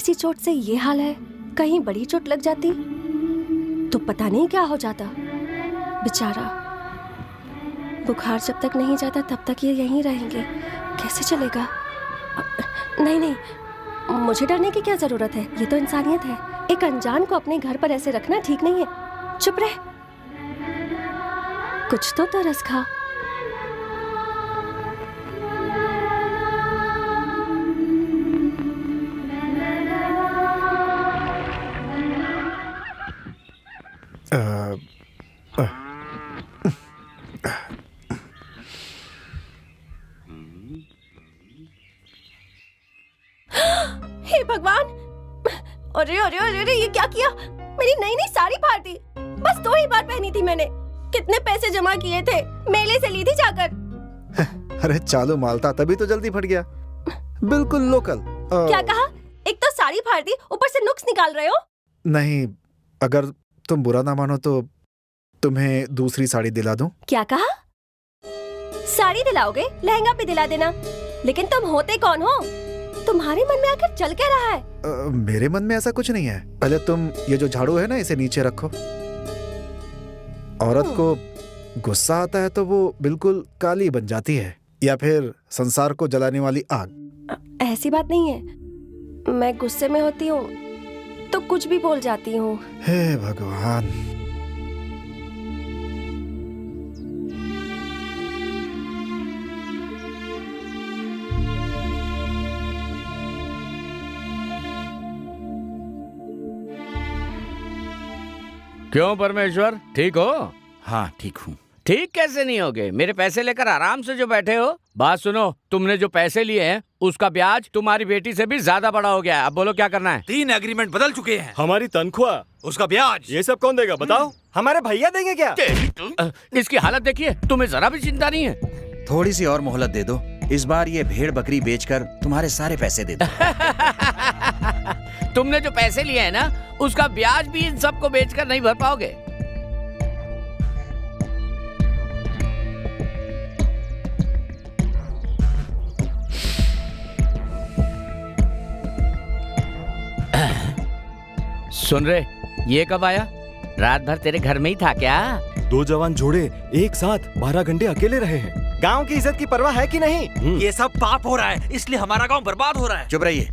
सी चोट से ये हाल है, कहीं बड़ी चोट लग जाती तो पता नहीं क्या हो जाता। बेचारा, बुखार जब तक नहीं जाता तब तक ये यहीं रहेंगे, कैसे चलेगा? नहीं नहीं, मुझे डरने की क्या जरूरत है, ये तो इंसानियत है। एक अनजान को अपने घर पर ऐसे रखना ठीक नहीं है। चुप रह, कुछ तो तरस खा। हे भगवान, अरे अरे अरे अरे, ये क्या किया? मेरी नई नई साड़ी फाड़ दी। बस 2 ही बार पहनी थी मैंने। कितने पैसे जमा किए थे, मेले से ली थी जाकर। अरे चालू माल था तभी तो जल्दी फट गया, बिल्कुल लोकल। क्या कहा? एक तो साड़ी फाड़ दी, ऊपर से नुक्स निकाल रहे हो। नहीं, अगर तुम बुरा ना मानो तो तुम्हें दूसरी साड़ी दिला दूं? क्या कहा? साड़ी दिलाओगे? लहंगा भी दिला देना। लेकिन तुम होते कौन हो? तुम्हारे मन में आखिर चल क्या रहा है? मेरे मन में ऐसा कुछ नहीं है। पहले तुम ये जो झाड़ू है ना, इसे नीचे रखो। औरत को गुस्सा आता है तो वो बिल्कुल काली बन जाती है, या फिर संसार को जलाने वाली आग। ऐसी बात नहीं है, मैं गुस्से में होती हूँ तो कुछ भी बोल जाती हूँ। हे भगवान। क्यों परमेश्वर, ठीक हो? हाँ ठीक हूँ। ठीक कैसे नहीं होगे? मेरे पैसे लेकर आराम से जो बैठे हो। बात सुनो, तुमने जो पैसे लिए हैं उसका ब्याज तुम्हारी बेटी से भी ज्यादा बड़ा हो गया है। अब बोलो क्या करना है? 3 एग्रीमेंट बदल चुके हैं। हमारी तनख्वाह, उसका ब्याज, ये सब कौन देगा बताओ? हमारे भैया देंगे क्या? इसकी हालत देखिए, तुम्हें जरा भी चिंता नहीं है। थोड़ी सी और मोहलत दे दो। इस बार ये भेड़ बकरी बेचकर तुम्हारे सारे पैसे दे दो। तुमने जो पैसे लिए हैं ना, उसका ब्याज भी इन सबको बेचकर नहीं भर पाओगे। सुन रहे, ये कब आया? रात भर तेरे घर में ही था क्या? 2 जवान जोड़े एक साथ 12 घंटे अकेले रहे हैं। गांव की इज्जत की परवाह है कि नहीं? ये सब पाप हो रहा है, इसलिए हमारा गांव बर्बाद हो रहा है। चुप रहिए,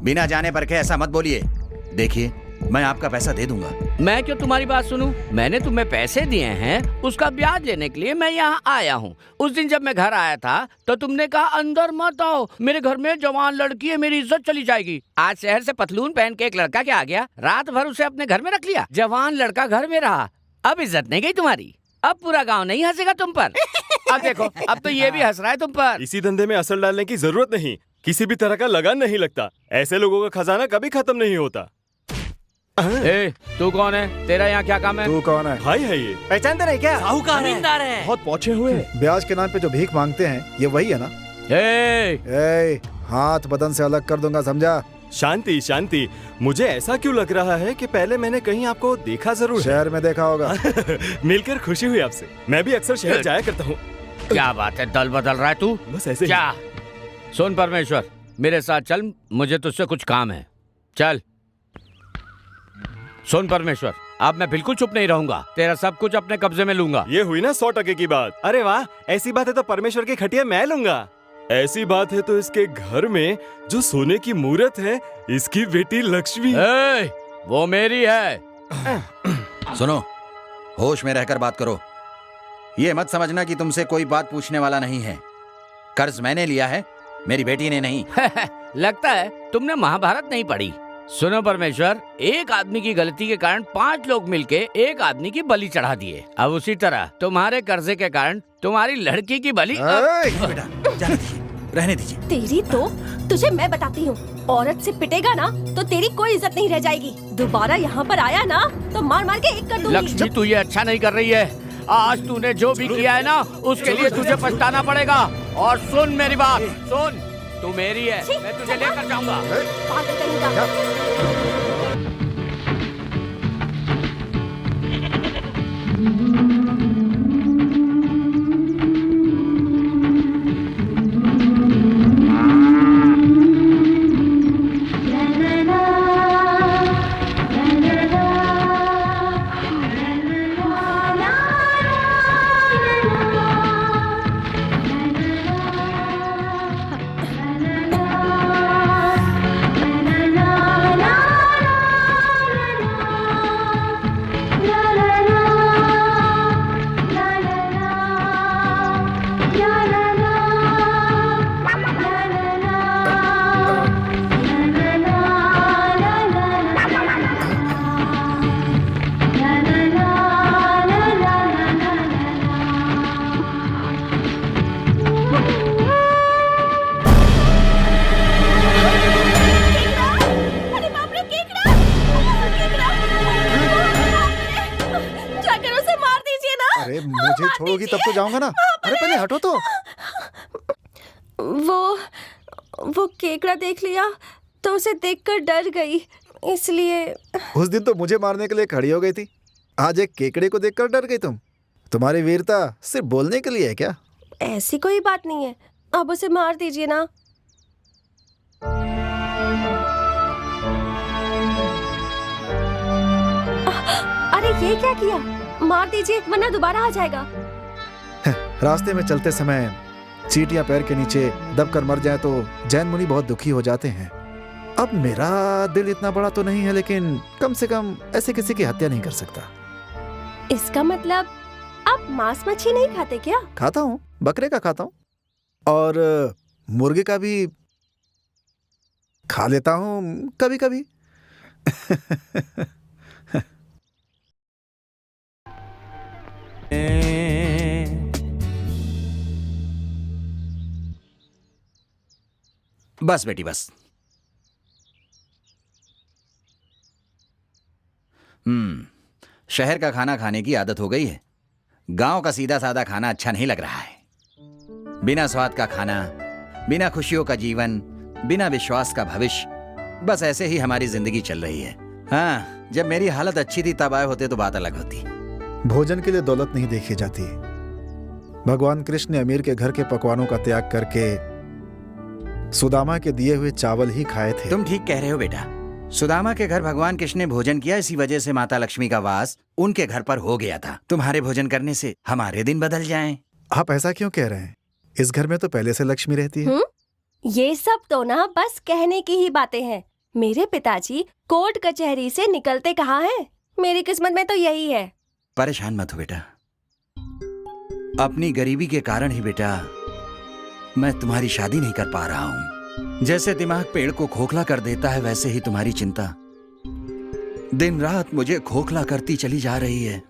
बिना जाने परखे ऐसा मत बोलिए। देखिए, मैं आपका पैसा दे दूंगा। मैं क्यों तुम्हारी बात सुनूं? मैंने तुम्हें पैसे दिए हैं, उसका ब्याज लेने के लिए मैं यहाँ आया हूँ। उस दिन जब मैं घर आया था तो तुमने कहा अंदर मत आओ, मेरे घर में जवान लड़की है, मेरी इज्जत चली जाएगी। आज शहर से पतलून पहन के एक लड़का क्या आ गया, रात भर उसे अपने घर में रख लिया। जवान लड़का घर में रहा, अब इज्जत नहीं गई तुम्हारी। अब पूरा गाँव नहीं हंसेगा तुम पर। अब देखो, अब तो ये भी हंस रहा है तुम पर। इसी धंधे में असल डालने की जरूरत नहीं, किसी भी तरह का लगान नहीं लगता। ऐसे लोगों का खजाना कभी खत्म नहीं होता। ए, तू कौन है? तेरा यहाँ क्या काम है? तू कौन है? भाई है ये, पहचानते नहीं क्या? साहूकार है। बहुत पहुंचे हुए हैं। ब्याज के नाम पे जो भीख मांगते हैं, ये वही है ना? ए, हाथ बदन से अलग कर दूंगा, समझा? शांति शांति, मुझे ऐसा क्यों लग रहा है कि पहले मैंने कहीं आपको देखा जरूर है। शहर में देखा होगा। मिलकर खुशी हुई आपसे। मैं भी अक्सर शहर जाया करता हूँ। क्या बात है, दल बदल रहा है तू? बस ऐसे ही। क्या? सुन परमेश्वर, मेरे साथ चल, मुझे तुझसे कुछ काम है। चल। सुन परमेश्वर, अब मैं बिल्कुल चुप नहीं रहूंगा, तेरा सब कुछ अपने कब्जे में लूंगा। ये हुई ना 100% की बात। अरे वाह, ऐसी बात है तो परमेश्वर की खटिया मैं लूंगा। ऐसी बात है तो इसके घर में जो सोने की मूरत है, इसकी बेटी लक्ष्मी। वो मेरी है। सुनो, होश में रहकर बात करो। ये मत समझना कि तुमसे कोई बात पूछने वाला नहीं है। कर्ज मैंने लिया है, मेरी बेटी ने नहीं। लगता है तुमने महाभारत नहीं पढ़ी। सुनो परमेश्वर, एक आदमी की गलती के कारण 5 लोग मिलके एक आदमी की बलि चढ़ा दिए। अब उसी तरह तुम्हारे कर्जे के कारण तुम्हारी लड़की की बलि। बेटा जाने दीजिए, रहने दीजिए। तेरी तो, तुझे मैं बताती हूँ, औरत से पिटेगा ना तो तेरी कोई इज्जत नहीं रह जाएगी। दोबारा यहाँ पर आया ना तो मार मार के एक कर दूंगी। लक्ष्मी, तू ये अच्छा नहीं कर रही है। आज तूने जो भी किया है ना, उसके लिए तुझे पछताना पड़ेगा। और सुन मेरी बात, सुन, तू मेरी है, मैं तुझे लेकर जाऊंगा। पागल कहीं का। अरे मुझे छोड़ोगी तब तो जाऊंगा ना। अरे पहले हटो तो। वो केकड़ा देख लिया तो उसे देखकर डर गई, इसलिए। उस दिन तो मुझे मारने के लिए खड़ी हो गई थी, आज एक केकड़े को देखकर डर गई तुम। तुम्हारी वीरता सिर्फ बोलने के लिए है क्या? ऐसी कोई बात नहीं है, अब उसे मार दीजिए ना। अरे ये क्या किया? मार दीजिए वरना दोबारा आ जाएगा। रास्ते में चलते समय चींटियां पैर के नीचे दबकर मर जाए तो जैन मुनि बहुत दुखी हो जाते हैं। अब मेरा दिल इतना बड़ा तो नहीं है, लेकिन कम से कम ऐसे किसी की हत्या नहीं कर सकता। इसका मतलब आप मांस मच्छी नहीं खाते क्या? खाता हूँ, बकरे का खाता हूँ और मुर्गे का भी खा लेता हूँ कभी कभी। बस बेटी बस। शहर का खाना खाने की आदत हो गई है। गांव का सीधा साधा खाना अच्छा नहीं लग रहा है। बिना स्वाद का खाना, बिना खुशियों का जीवन, बिना विश्वास का भविष्य, बस ऐसे ही हमारी जिंदगी चल रही है। हाँ, जब मेरी हालत अच्छी थी तब आए होते तो बात अलग होती। भोजन के लिए दौलत नहीं देखी जाती। भगवान कृष्ण ने अमीर के घर के पकवानों का त्याग करके सुदामा के दिए हुए चावल ही खाए थे। तुम ठीक कह रहे हो बेटा। सुदामा के घर भगवान कृष्ण ने भोजन किया, इसी वजह से माता लक्ष्मी का वास उनके घर पर हो गया था। तुम्हारे भोजन करने से हमारे दिन बदल जाएं। आप ऐसा क्यों कह रहे हैं? इस घर में तो पहले से लक्ष्मी रहती है। ये सब तो ना बस कहने की ही बातें हैं। मेरे पिताजी कोर्ट कचहरी से निकलते कहाँ हैं? मेरी किस्मत में तो यही है। परेशान मत हो बेटा। अपनी गरीबी के कारण ही बेटा मैं तुम्हारी शादी नहीं कर पा रहा हूं। जैसे दिमाग पेड़ को खोखला कर देता है, वैसे ही तुम्हारी चिंता दिन रात मुझे खोखला करती चली जा रही है।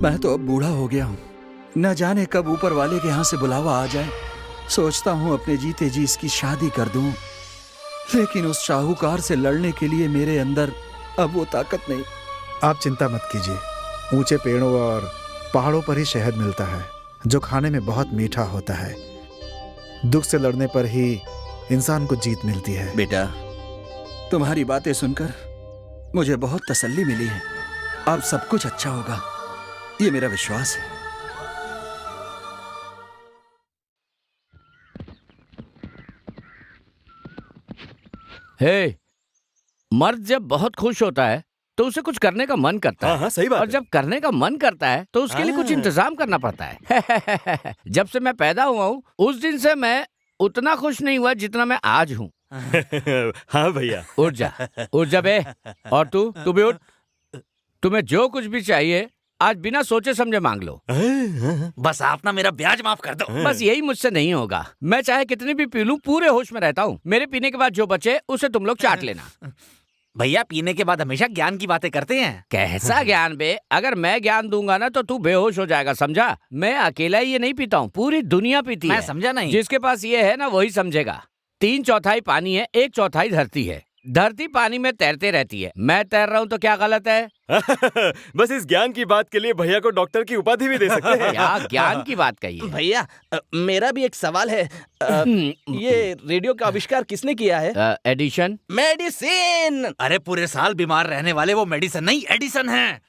मैं तो अब बूढ़ा हो गया हूं, न जाने कब ऊपर वाले के यहां से बुलावा आ जाए। सोचता हूं अपने जीते जी इसकी शादी कर दूं, लेकिन उस शाहूकार से लड़ने के लिए मेरे अंदर अब वो ताकत नहीं। आप चिंता मत कीजिए। ऊंचे पेड़ों और पहाड़ों पर ही शहद मिलता है, जो खाने में बहुत मीठा होता है। दुख से लड़ने पर ही इंसान को जीत मिलती है। बेटा, तुम्हारी बातें सुनकर मुझे बहुत तसल्ली मिली है। अब सब कुछ अच्छा होगा, ये मेरा विश्वास है। हे, मर्द जब बहुत खुश होता है तो उसे कुछ करने का मन करता है। हाँ सही बात और है। जब करने का मन करता है तो उसके लिए कुछ इंतजाम करना पड़ता है। जब से मैं पैदा हुआ हूँ उस दिन से मैं उतना खुश नहीं हुआ जितना मैं आज हूँ। हाँ भैया। उठ जा बे। और तू भी उठ। तुम्हें जो कुछ भी चाहिए आज बिना सोचे समझे मांग लो। बस आप ना मेरा ब्याज माफ कर दो। बस यही मुझसे नहीं होगा। मैं चाहे कितनी भी पी लूं पूरे होश में रहता हूँ। मेरे पीने के बाद जो बचे उसे तुम लोग चाट लेना। भैया पीने के बाद हमेशा ज्ञान की बातें करते हैं। कैसा ज्ञान बे? अगर मैं ज्ञान दूंगा ना तो तू बेहोश हो जाएगा, समझा? मैं अकेला ही ये नहीं पीता हूँ, पूरी दुनिया पीती है। मैं समझा नहीं। जिसके पास ये है ना वही समझेगा। 3/4 पानी है, 1/4 धरती है। धरती पानी में तैरते रहती है, मैं तैर रहा हूँ तो क्या गलत है? बस इस ज्ञान की बात के लिए भैया को डॉक्टर की उपाधि भी दे सकते हैं। क्या ज्ञान की बात कही है? भैया मेरा भी एक सवाल है। ये रेडियो का आविष्कार किसने किया है? एडिशन। मेडिसिन। अरे पूरे साल बीमार रहने वाले वो मेडिसिन नहीं एडिसन है।